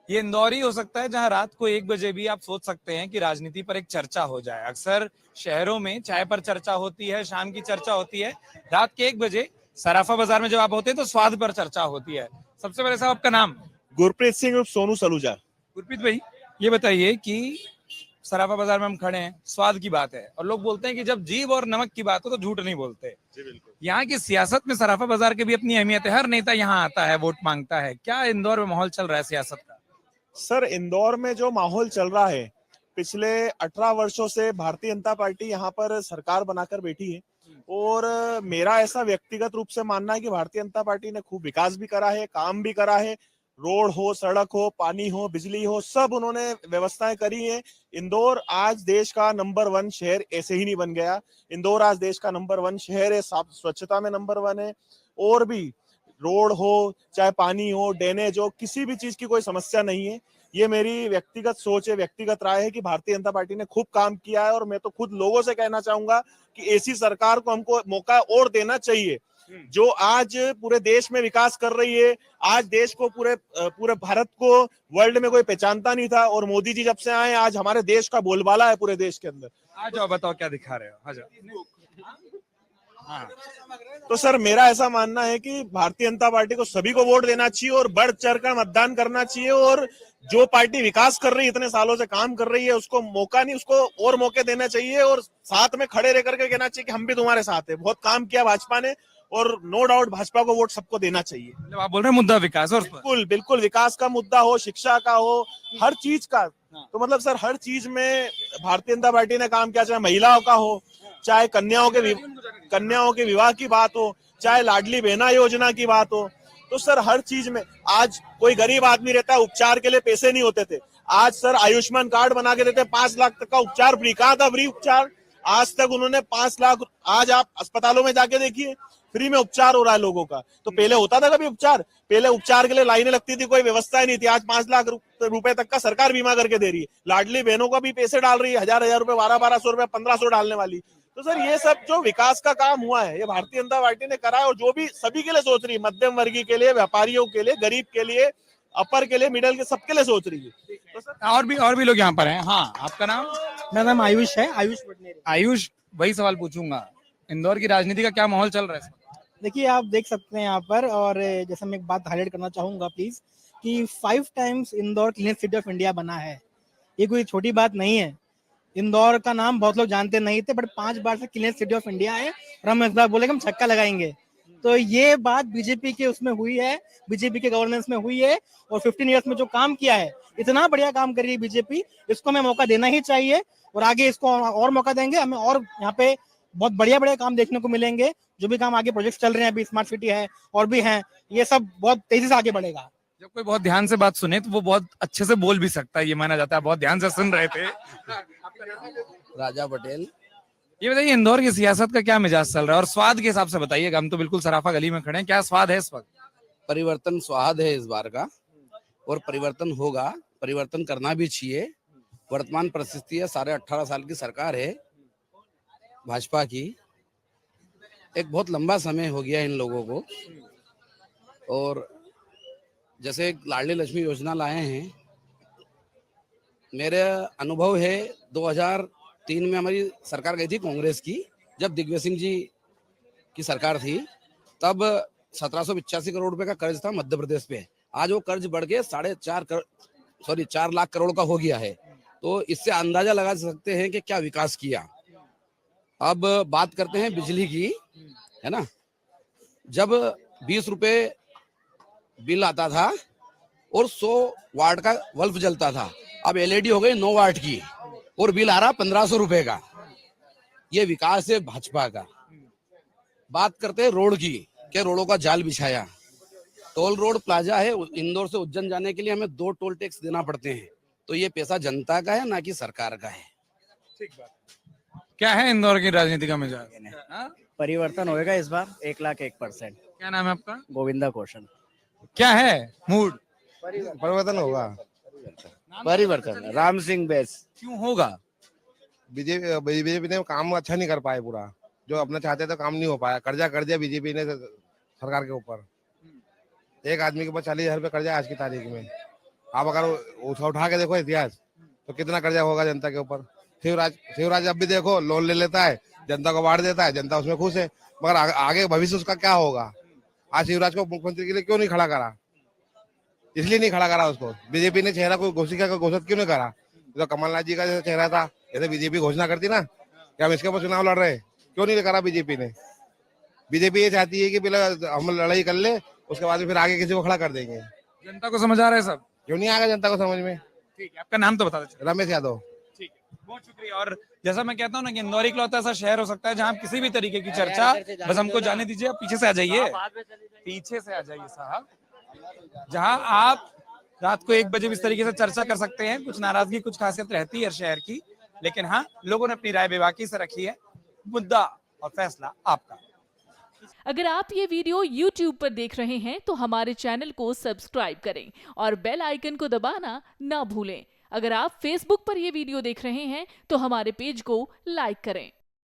ये इंदौर ही हो सकता है जहां रात को 1 बजे भी आप सोच सकते हैं कि राजनीति पर एक चर्चा हो जाए। अक्सर शहरों में चाय पर चर्चा होती है, शाम की चर्चा होती है, रात के 1 बजे सराफा बाजार में जब आप होते हैं तो स्वाद पर चर्चा होती है। सबसे पहले साहब आपका नाम? गुरप्रीत सिंह उर्फ सोनू सलूजा। गुरप्रीत भाई, ये बताइए कि सराफा बाजार में हम खड़े हैं, स्वाद की बात है और लोग बोलते हैं कि जब जीभ और नमक की बात हो तो झूठ नहीं बोलते। जी बिल्कुल। यहाँ की सियासत में सराफा बाजार की भी अपनी अहमियत है। हर नेता यहाँ आता है, वोट मांगता है। क्या इंदौर में माहौल चल रहा है सियासत का? सर, इंदौर में जो माहौल चल रहा है, पिछले 18 वर्षों से भारतीय जनता पार्टी यहाँ पर सरकार बनाकर बैठी है और मेरा ऐसा व्यक्तिगत रूप से मानना है कि भारतीय जनता पार्टी ने खूब विकास भी करा है, काम भी करा है। रोड हो, सड़क हो, पानी हो, बिजली हो, सब उन्होंने व्यवस्थाएं करी है। इंदौर आज देश का नंबर 1 शहर ऐसे ही नहीं बन गया। इंदौर आज देश का नंबर 1 शहर है, स्वच्छता में नंबर 1 है। और भी रोड हो, चाहे पानी हो, ड्रेनेज हो, किसी भी चीज की कोई समस्या नहीं है। ये मेरी व्यक्तिगत सोच है, व्यक्तिगत राय है कि भारतीय जनता पार्टी ने खूब काम किया है और मैं तो खुद लोगों से कहना चाहूंगा कि ऐसी सरकार को हमको मौका और देना चाहिए जो आज पूरे देश में विकास कर रही है। आज देश को पूरे भारत को वर्ल्ड में कोई पहचानता नहीं था और मोदी जी जब से आए आज हमारे देश का बोलबाला है पूरे देश के अंदर। आ जाओ, बताओ क्या दिखा रहे हो, आ जाओ। हाँ। तो सर, मेरा ऐसा मानना है कि भारतीय जनता पार्टी को सभी को वोट देना चाहिए और बढ़ चढ़कर मतदान करना चाहिए और जो पार्टी विकास कर रही है, इतने सालों से काम कर रही है, उसको मौका नहीं, उसको और मौके देना चाहिए और साथ में खड़े रह करके कहना चाहिए कि हम भी तुम्हारे साथ है। बहुत काम किया भाजपा ने और नो डाउट भाजपा को वोट सबको देना चाहिए। मतलब आप बोल रहे हैं मुद्दा विकास और बिल्कुल बिल्कुल, विकास का मुद्दा हो, शिक्षा का हो, हर चीज का। तो मतलब सर, हर चीज में भारतीय जनता पार्टी ने काम किया, चाहे महिलाओं का हो, चाहे कन्याओं के विवाह की बात हो, चाहे लाडली बहना योजना की बात हो। तो सर, हर चीज में आज कोई गरीब आदमी रहता है, उपचार के लिए पैसे नहीं होते थे, आज सर आयुष्मान कार्ड बना के देते, 5 लाख तक का उपचार फ्री। कहा था फ्री उपचार? आज तक उन्होंने 5 लाख, आज आप अस्पतालों में जाके देखिए, फ्री में उपचार हो रहा है लोगों का। तो पहले होता था कभी उपचार? पहले उपचार के लिए लाइनें लगती थी, कोई व्यवस्था ही नहीं थी। आज 5 लाख रुपए तक का सरकार बीमा करके दे रही है। लाडली बहनों का भी पैसे डाल रही है, 1000 रुपए, 1200 रुपए, 1500 डालने वाली। तो सर, ये सब जो विकास का काम हुआ है, ये भारतीय जनता पार्टी ने करा है और जो भी सभी के लिए सोच रही है, मध्यम वर्गीय के लिए, व्यापारियों के लिए, गरीब के लिए, अपर के लिए, मिडिल के, सबके लिए सोच रही है। तो सर, और भी लोग यहाँ पर हैं। हाँ, आपका नाम? मेरा नाम आयुष है, आयुष पटनेरी। आयुष, वही सवाल पूछूंगा, इंदौर की राजनीति का क्या माहौल चल रहा है इस वक्त? देखिए, आप देख सकते हैं यहाँ पर, और जैसे मैं एक बात हाईलाइट करना चाहूंगा प्लीज, कि 5 times Indore clean city of India बना है। ये कोई छोटी बात नहीं है। इंदौर का नाम बहुत लोग जानते नहीं थे, बट 5 बार से क्लीन सिटी ऑफ इंडिया है और हम इस बार बोले हम छक्का लगाएंगे। तो ये बात बीजेपी के उसमें हुई है, बीजेपी के गवर्नेंस में हुई है और 15 ईयर्स में जो काम किया है, इतना बढ़िया काम कर रही है बीजेपी। इसको हमें मौका देना ही चाहिए और आगे इसको और मौका देंगे हमें, और यहाँ पे बहुत बढ़िया बढ़िया काम देखने को मिलेंगे। जो भी काम आगे प्रोजेक्ट चल रहे हैं, अभी स्मार्ट सिटी है और भी हैं, ये सब बहुत तेजी से आगे बढ़ेगा। जब कोई बहुत ध्यान से बात सुने तो वो बहुत अच्छे से बोल भी सकता है, ये माना जाता है। बहुत ध्यान से सुन रहे थे। राजा पटेल। ये बताइए, इंदौर की सियासत का क्या मिजाज चल रहा है और स्वाद के हिसाब से बताइएगा। हम तो बिल्कुल सराफा गली में खड़े हैं, क्या स्वाद है इस वक्त? परिवर्तन स्वाद है इस बार का और परिवर्तन होगा, परिवर्तन करना भी चाहिए। वर्तमान परिस्थिति है, 18.5 साल की सरकार है भाजपा की, एक बहुत लंबा समय हो गया इन लोगों को। और जैसे लाडली लक्ष्मी योजना लाए हैं, मेरा अनुभव है 2003 में हमारी सरकार गई थी कांग्रेस की, जब दिग्विजय सिंह जी की सरकार थी, तब 1785 करोड़ रुपए का कर्ज था मध्य प्रदेश पे। आज वो कर्ज बढ़ के 4 लाख करोड़ का हो गया है। तो इससे अंदाजा लगा सकते हैं कि क्या विकास किया। अब बात करते हैं बिजली की, है ना। जब 20 रुपए बिल आता था और 100 वाट का बल्ब जलता था, अब एलईडी हो गई 9 वाट की और बिल आ रहा 1500 रुपए का। ये विकास है भाजपा का। बात करते हैं रोड की, के रोडों का जाल बिछाया। टोल रोड प्लाजा है, इंदौर से उज्जैन जाने के लिए हमें 2 टोल टैक्स देना पड़ते हैं। तो ये पैसा जनता का है, ना कि सरकार का है। ठीक बात। क्या है इंदौर की राजनीति का मिजाज? परिवर्तन होएगा इस बार 1,01%। क्या नाम है आपका? गोविंदा कौशन। क्या है मूड? परिवर्तन होगा। परिवर्तन, राम सिंह बैस। क्यों होगा? बीजेपी ने काम अच्छा नहीं कर पाया, पूरा जो अपना चाहते थे काम नहीं हो पाया। कर्जा कर दिया बीजेपी ने सरकार के ऊपर। एक आदमी के ऊपर 40,000 रुपये कर्जा आज की तारीख में। आप अगर उठा के देखो इतिहास तो कितना कर्जा होगा जनता के ऊपर। शिवराज अब भी देखो लोन ले लेता है, जनता को बांट देता है, जनता उसमें खुश है, मगर आगे भविष्य उसका क्या होगा। आज शिवराज को मुख्यमंत्री के लिए क्यों नहीं खड़ा करा? इसलिए नहीं खड़ा करा उसको। बीजेपी ने चेहरा कोई घोषित क्यों नहीं करा? तो कमलनाथ जी का जैसे चेहरा था, जैसे बीजेपी घोषणा करती ना कि हम इसके ऊपर चुनाव लड़ रहे, क्यों नहीं करा बीजेपी ने? बीजेपी ये चाहती है कि पहले हम लड़ाई कर ले, उसके बाद फिर आगे किसी को खड़ा कर देंगे। जनता को समझ आ रहा है सब? क्यों नहीं आएगा जनता को समझ में? ठीक है, आपका नाम तो बता दीजिए। रमेश यादव। ठीक है, बहुत शुक्रिया। और जैसा मैं कहता हूँ ना कि इंदौर इकलौता ऐसा शहर हो सकता है जहाँ किसी भी तरीके की चर्चा, बस हमको जाने दीजिए, आप पीछे से आ जाइए, पीछे से आ जाइए साहब, जहाँ आप रात को 1 बजे भी इस तरीके से चर्चा कर सकते हैं। कुछ नाराजगी, कुछ खासियत रहती है शहर की, लेकिन हाँ, लोगों ने अपनी राय बेबाकी से रखी है। मुद्दा और फैसला आपका। अगर आप ये वीडियो YouTube पर देख रहे हैं तो हमारे चैनल को सब्सक्राइब करें और बेल आइकन को दबाना ना भूलें। अगर आप Facebook पर ये वीडियो देख रहे हैं तो हमारे पेज को लाइक करें।